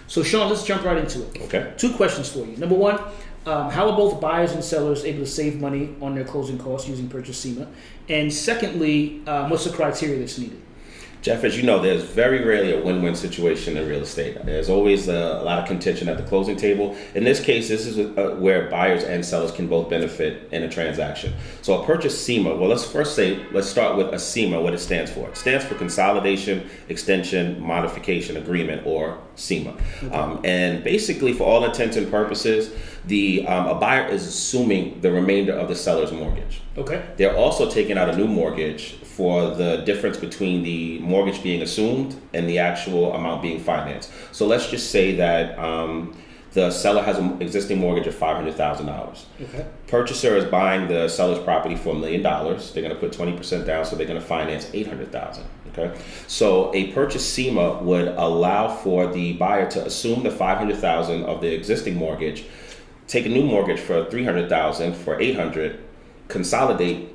So Shawn, let's jump right into it. Okay. Two questions for you. Number one, how are both buyers and sellers able to save money on their closing costs using Purchase CEMA? And secondly, what's the criteria that's needed? Jeff, as you know, there's very rarely a win-win situation in real estate. There's always a lot of contention at the closing table. In this case, this is where buyers and sellers can both benefit in a transaction. So a Purchase CEMA, well, let's start with a CEMA, what it stands for. It stands for Consolidation, Extension, Modification Agreement, or CEMA. Okay. And basically, for all intents and purposes, a buyer is assuming the remainder of the seller's mortgage. Okay. They're also taking out a new mortgage for the difference between the mortgage being assumed and the actual amount being financed. So let's just say that the seller has an existing mortgage of $500,000. Okay. Purchaser is buying the seller's property for $1 million. They're going to put 20% down, so they're going to finance $800,000. Okay. So a Purchase CEMA would allow for the buyer to assume the $500,000 of the existing mortgage, take a new mortgage for $300,000 for $800,000, consolidate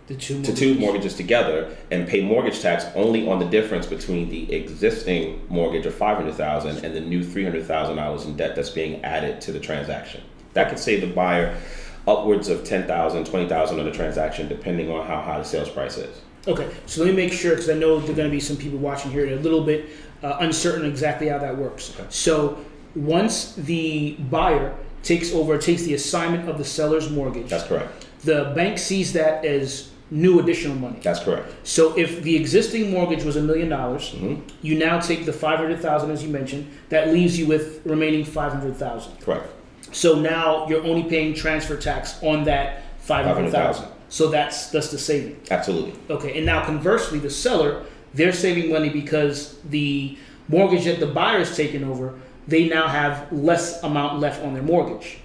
the two mortgages together, and pay mortgage tax only on the difference between the existing mortgage of $500,000 and the new $300,000 in debt that's being added to the transaction. That could save the buyer upwards of $10,000, $20,000 on the transaction, depending on how high the sales price is. Okay, so let me make sure, because I know there are going to be some people watching here that are a little bit uncertain exactly how that works. Okay. So once the buyer takes the assignment of the seller's mortgage, that's correct. The bank sees that as new additional money. That's correct. So if the existing mortgage was $1 million, you now take the $500,000 as you mentioned. That leaves you with remaining $500,000. Correct. So now you're only paying transfer tax on that $500,000. So that's the saving. Absolutely. Okay. And now conversely, the seller, they're saving money because the mortgage that the buyer is taking over, they now have less amount left on their mortgage.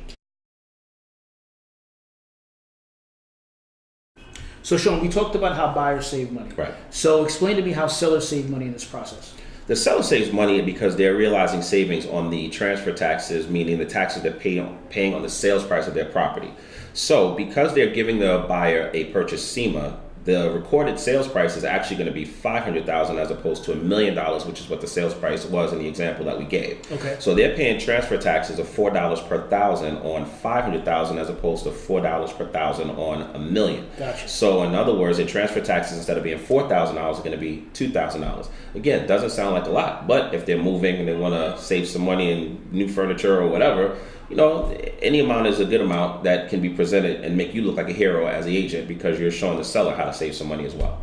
So Shawn, we talked about how buyers save money. Right. So explain to me how sellers save money in this process. The seller saves money because they're realizing savings on the transfer taxes, meaning the taxes they're paying on the sales price of their property. So because they're giving the buyer a Purchase CEMA, the recorded sales price is actually going to be $500,000 as opposed to $1 million, which is what the sales price was in the example that we gave. Okay. So they're paying transfer taxes of $4 per thousand on $500,000 as opposed to $4 per thousand on $1 million. Gotcha. So in other words, the transfer taxes instead of being $4,000 are going to be $2,000. Again, doesn't sound like a lot, but if they're moving and they want to save some money in new furniture or whatever, you know, any amount is a good amount that can be presented and make you look like a hero as the agent because you're showing the seller how to save some money as well.